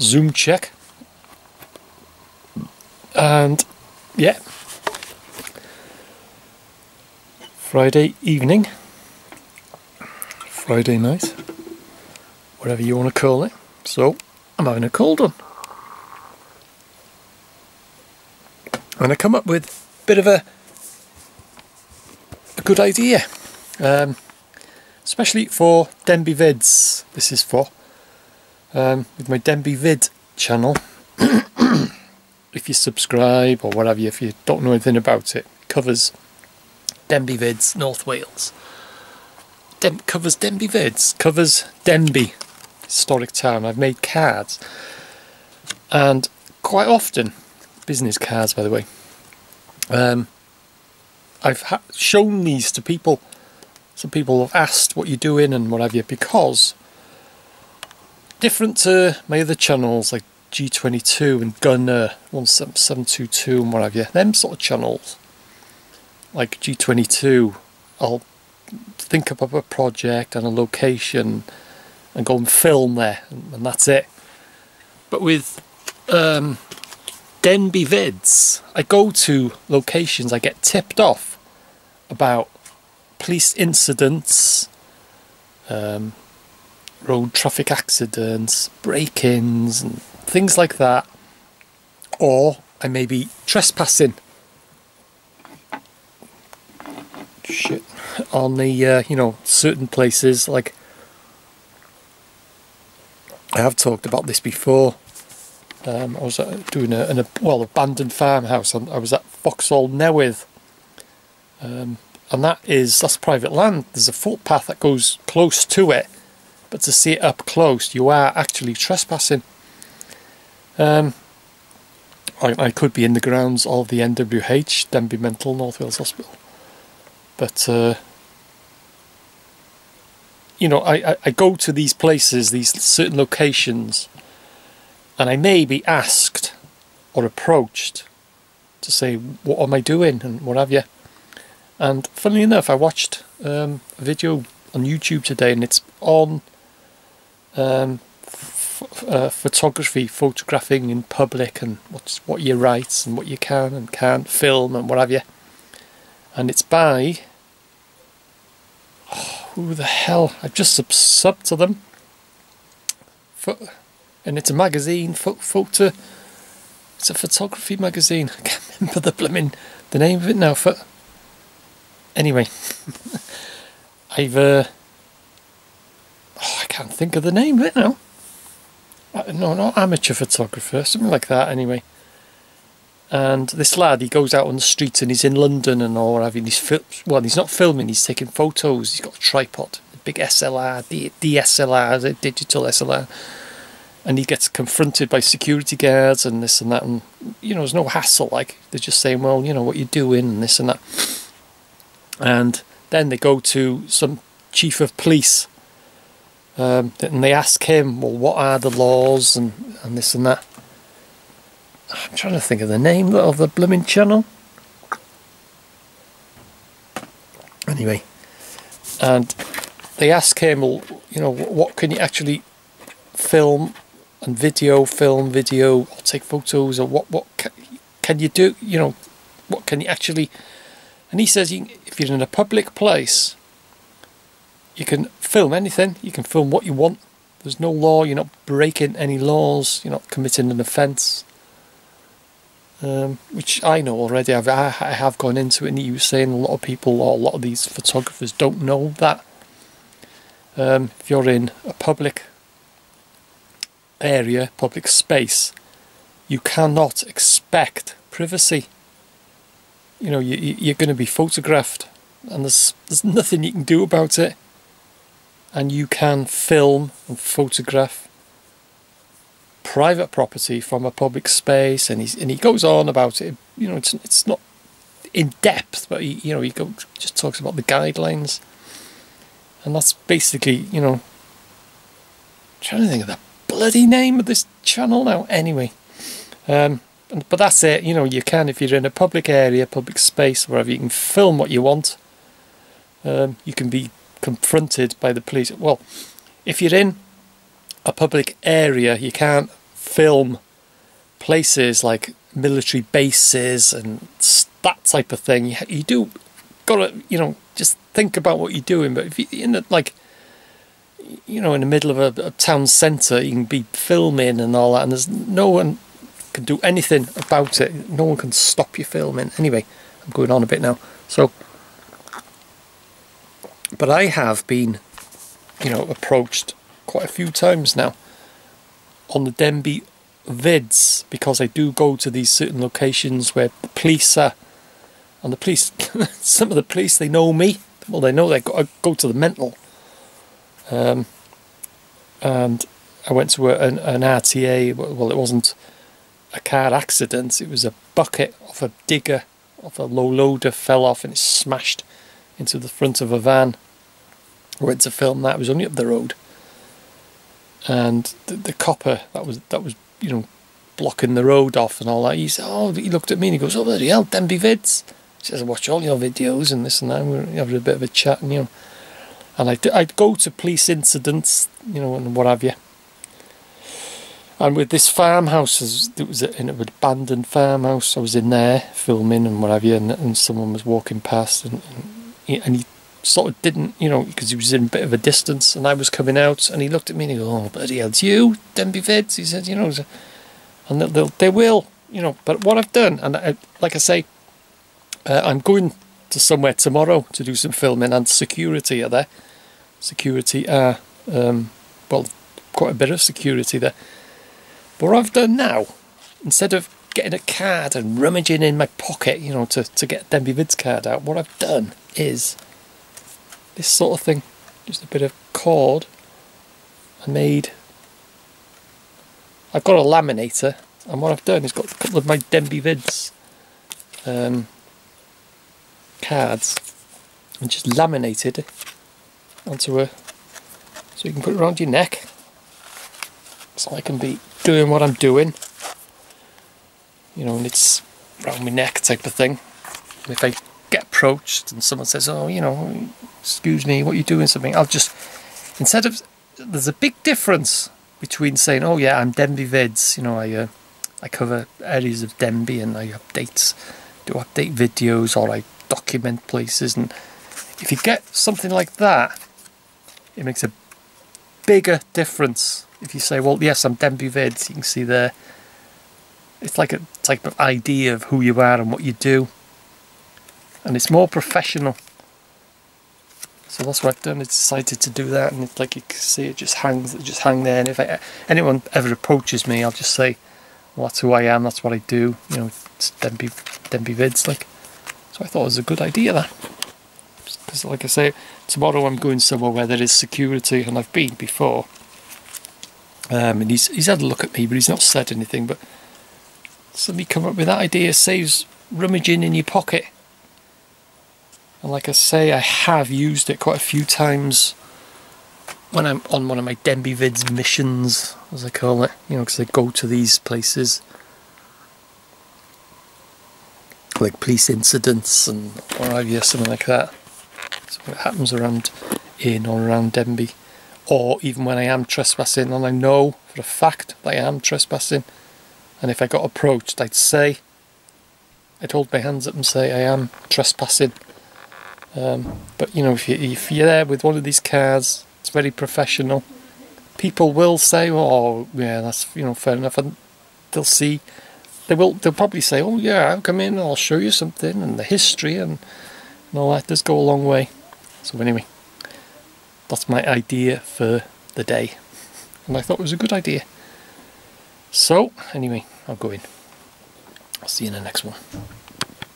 Zoom check. And yeah, Friday evening, Friday night, whatever you want to call it. So I'm having a cold one, and I come up with a bit of a good idea, especially for Denby Vids. This is for with my Denby Vid channel. If you subscribe or whatever, if you don't know anything about it, it covers Denby Vids, North Wales. Covers Denby Vids, covers Denby, historic town. I've made cards, and quite often, business cards by the way, I've shown these to people. Some people have asked what you're doing and what have you, because different to my other channels like G22 and Gunner 17722 and what have you, them sort of channels like G22, I'll think up a project and a location and go and film there, and that's it. But with Denby Vids, I go to locations, I get tipped off about police incidents, road traffic accidents, break-ins and things like that, or I may be trespassing on the you know, certain places. Like I have talked about this before. I was doing an abandoned farmhouse, and I was at Vauxhall Newydd, and that's private land. There's a footpath that goes close to it, but to see it up close, you are actually trespassing. I could be in the grounds of the NWH, Denby Mental North Wales Hospital, but you know, I go to these places, these certain locations, and I may be asked or approached to say, what am I doing and what have you. And funnily enough, I watched a video on YouTube today, and it's on photography, photographing in public, and what your rights and what you can and can't film and what have you. And it's by, who the hell, I've just subbed to them, and it's a magazine, photo, it's a photography magazine. I can't remember the name of it now. Anyway, I can't think of the name of it now. No, not amateur photographer, something like that anyway. And this lad, he goes out on the streets and he's in London and all, having he's not filming, he's taking photos. He's got a tripod, a big SLR, DSLR, a digital SLR, and he gets confronted by security guards and this and that, and you know, there's no hassle. Like, they're just saying, well, you know, what you're doing and this and that. And then they go to some chief of police, and they ask him, well, what are the laws and this and that. I'm trying to think of the name of the blooming channel. Anyway, and they ask him, well, you know, what can you actually film and film video, or take photos, or what can you do, you know, what can you actually. And he says, if you're in a public place, you can film anything, you can film what you want. There's no law, you're not breaking any laws, you're not committing an offence. Which I know already, I have gone into it, and he was saying a lot of people, or a lot of these photographers don't know that. If you're in a public area, public space, you cannot expect privacy. You know, you're going to be photographed, and there's nothing you can do about it. And you can film and photograph private property from a public space, and he goes on about it. You know, it's not in depth, but he just talks about the guidelines, and that's basically, you know, I'm trying to think of the bloody name of this channel now. Anyway, but that's it. You know, you can, if you're in a public area, public space, wherever, you can film what you want. You can be confronted by the police. Well, if you're in a public area, you can't film places like military bases and that type of thing. You do gotta, you know, just think about what you're doing. But if you're in a, like, you know, in the middle of a town centre, you can be filming and all that, and there's no one can do anything about it. No one can stop you filming. Anyway, I'm going on a bit now. So, but I have been, you know, approached quite a few times now on the Denby Vids, because I do go to these certain locations where the police are, and the police, some of the police, they know me. Well, they know I go to the mental. And I went to an RTA. Well, it wasn't a car accident. It was a bucket off a digger, off a low loader, fell off and it smashed into the front of a van. I went to film that. It was only up the road, and the copper that was you know, blocking the road off and all that. He said, oh, he looked at me and he goes, oh bloody hell, Denby Vids. He says, I watch all your videos and this and that. And we were having a bit of a chat, and you know, and I'd go to police incidents, you know, and what have you. And with this farmhouse, it was in an abandoned farmhouse. I was in there filming and what have you, and someone was walking past, and he sort of didn't, you know, because he was in a bit of a distance, and I was coming out, and he looked at me and he goes, oh bloody hell, it's you, Denby Vids. He said, you know, and they will, you know. But what I've done, and like I say, I'm going to somewhere tomorrow to do some filming, and security are there. Security are, well, quite a bit of security there. But what I've done now, instead of getting a card and rummaging in my pocket, you know, to get Denby Vids card out, what I've done is this sort of thing. Just a bit of cord. I've got a laminator, and what I've done is got a couple of my Denby Vids cards and just laminated it onto a, so you can put it around your neck, so I can be doing what I'm doing, you know, and it's around my neck type of thing. And if I get approached and someone says, oh, you know, excuse me, what are you doing, something, I'll just, instead of, there's a big difference between saying, oh yeah, I'm Denby Vids, you know, I cover areas of Denby and I do update videos, or I document places. And if you get something like that, it makes a bigger difference. If you say, well, yes, I'm Denby Vids, you can see there, it's like a type of idea of who you are and what you do, and it's more professional. So that's what I've done. I decided to do that, and it's like you can see it just hang there. And if anyone ever approaches me, I'll just say, well, that's who I am, that's what I do, you know, it's Denby Vids, like. So I thought it was a good idea, that, because like I say, tomorrow I'm going somewhere where there is security, and I've been before. And he's had a look at me, but he's not said anything. But somebody come up with that idea, saves rummaging in your pocket. And like I say, I have used it quite a few times when I'm on one of my Denby Vids missions, as I call it, you know, because I go to these places like police incidents and what have you, something like that. Something that happens around Denby. Or even when I am trespassing, and I know for a fact that I am trespassing, and if I got approached, I'd hold my hands up and say I am trespassing. But you know, if you're there with one of these cars, it's very professional. People will say, "Oh, yeah, that's, you know, fair enough," and they'll probably say, "Oh yeah, I'll come in and I'll show you something," and the history and all that does go a long way. So anyway, that's my idea for the day, and I thought it was a good idea. So anyway, I'll go in. I'll see you in the next one.